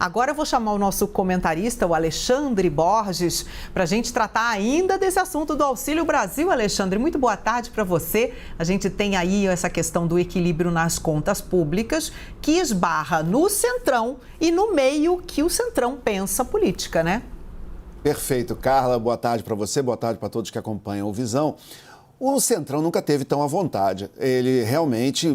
Agora eu vou chamar o nosso comentarista, o Alexandre Borges, para a gente tratar ainda desse assunto do Auxílio Brasil. Alexandre, muito boa tarde para você. A gente tem aí essa questão do equilíbrio nas contas públicas, que esbarra no Centrão e no meio que o Centrão pensa política, né? Perfeito, Carla. Boa tarde para você, boa tarde para todos que acompanham o Visão. O Centrão nunca teve tão à vontade. Ele realmente,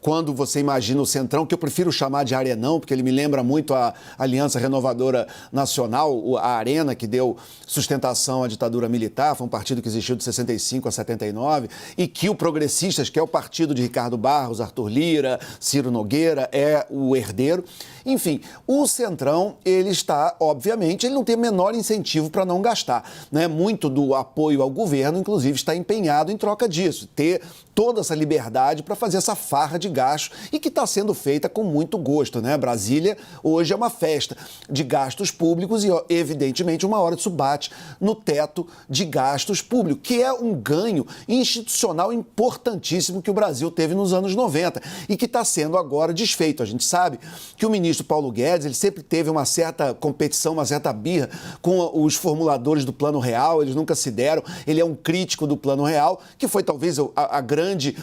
quando você imagina o Centrão, que eu prefiro chamar de Arenão, porque ele me lembra muito a Aliança Renovadora Nacional, a Arena, que deu sustentação à ditadura militar, foi um partido que existiu de 65 a 79, e que o Progressistas, que é o partido de Ricardo Barros, Arthur Lira, Ciro Nogueira, é o herdeiro. Enfim, o Centrão, ele está, obviamente, ele não tem o menor incentivo para não gastar, né? Muito do apoio ao governo, inclusive, está empenhado em troca disso, ter toda essa liberdade para fazer essa farra de gastos e que está sendo feita com muito gosto, né? Brasília hoje é uma festa de gastos públicos e, evidentemente, uma hora isso bate no teto de gastos públicos, que é um ganho institucional importantíssimo que o Brasil teve nos anos 90 e que está sendo agora desfeito. A gente sabe que o ministro Paulo Guedes, ele sempre teve uma certa competição, uma certa birra com os formuladores do Plano Real, eles nunca se deram, ele é um crítico do Plano Real, que foi talvez a grande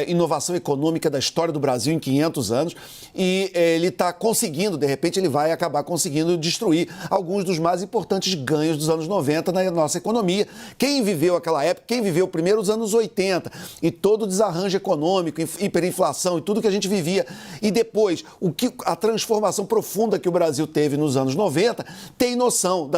inovação econômica da história do Brasil em 500 anos, e ele está conseguindo, de repente ele vai acabar conseguindo destruir alguns dos mais importantes ganhos dos anos 90 na nossa economia. Quem viveu aquela época, quem viveu primeiro os anos 80 e todo o desarranjo econômico, hiperinflação e tudo que a gente vivia, e depois a transformação profunda que o Brasil teve nos anos 90, tem noção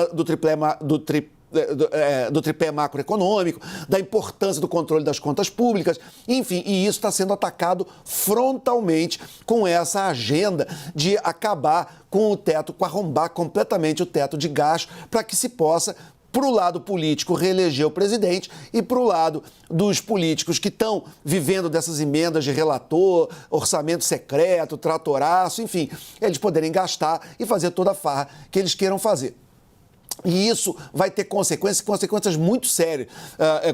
do tripé macroeconômico, da importância do controle das contas públicas, enfim, e isso está sendo atacado frontalmente com essa agenda de acabar com o teto, com arrombar completamente o teto de gasto, para que se possa, para o lado político, reeleger o presidente e para o lado dos políticos que estão vivendo dessas emendas de relator, orçamento secreto, tratoraço, enfim, eles poderem gastar e fazer toda a farra que eles queiram fazer. E isso vai ter consequências muito sérias,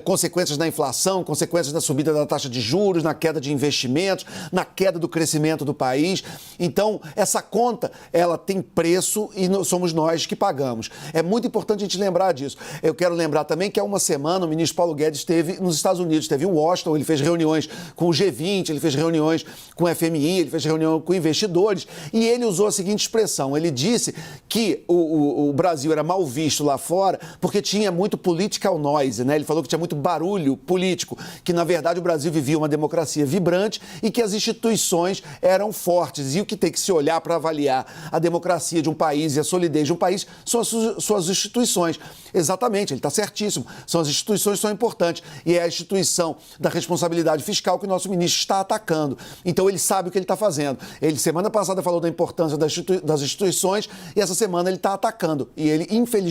consequências na inflação, consequências na subida da taxa de juros, na queda de investimentos, na queda do crescimento do país. Então, essa conta, ela tem preço e somos nós que pagamos. É muito importante a gente lembrar disso. Eu quero lembrar também que há uma semana o ministro Paulo Guedes esteve nos Estados Unidos, esteve em Washington, ele fez reuniões com o G20, ele fez reuniões com o FMI, ele fez reunião com investidores e ele usou a seguinte expressão, ele disse que o Brasil era mal visto lá fora, porque tinha muito political noise, né? Ele falou que tinha muito barulho político, que na verdade o Brasil vivia uma democracia vibrante e que as instituições eram fortes. E o que tem que se olhar para avaliar a democracia de um país e a solidez de um país são as suas instituições. Exatamente, ele está certíssimo. São as instituições que são importantes. E é a instituição da responsabilidade fiscal que o nosso ministro está atacando. Então ele sabe o que ele está fazendo. Ele semana passada falou da importância das instituições e essa semana ele está atacando. E ele, infelizmente,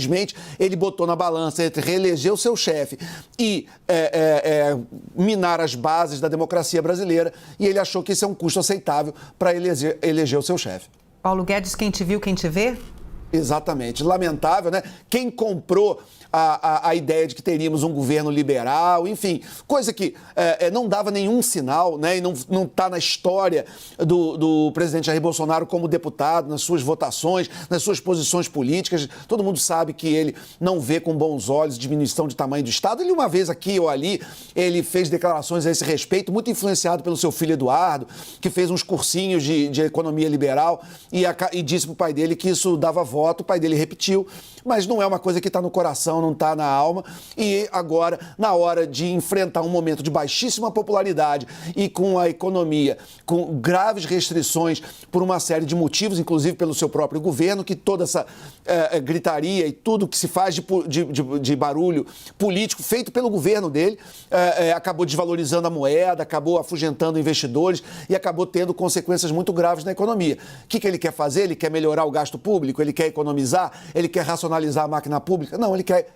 ele botou na balança entre reeleger o seu chefe e minar as bases da democracia brasileira e ele achou que esse é um custo aceitável para eleger o seu chefe. Paulo Guedes, quem te viu, quem te vê? Exatamente. Lamentável, né? Quem comprou a ideia de que teríamos um governo liberal, enfim, coisa que não dava nenhum sinal, né? E não está na história do presidente Jair Bolsonaro como deputado, nas suas votações, nas suas posições políticas. Todo mundo sabe que ele não vê com bons olhos diminuição de tamanho do Estado. Ele, uma vez aqui ou ali, ele fez declarações a esse respeito, muito influenciado pelo seu filho Eduardo, que fez uns cursinhos de economia liberal e disse para o pai dele que isso dava voto. O pai dele repetiu, mas não é uma coisa que está no coração, não está na alma. E agora, na hora de enfrentar um momento de baixíssima popularidade e com a economia com graves restrições por uma série de motivos, inclusive pelo seu próprio governo, que toda essa gritaria e tudo que se faz de barulho político feito pelo governo dele acabou desvalorizando a moeda, acabou afugentando investidores e acabou tendo consequências muito graves na economia. O que ele quer fazer? Ele quer melhorar o gasto público? Ele quer economizar? Ele quer racionalizar a máquina pública? Não, ele quer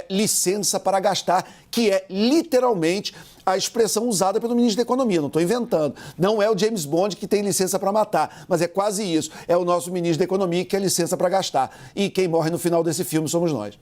licença para gastar, que é literalmente a expressão usada pelo ministro da Economia. Não estou inventando. Não é o James Bond que tem licença para matar, mas é quase isso. É o nosso ministro da Economia que quer licença para gastar. E quem morre no final desse filme somos nós.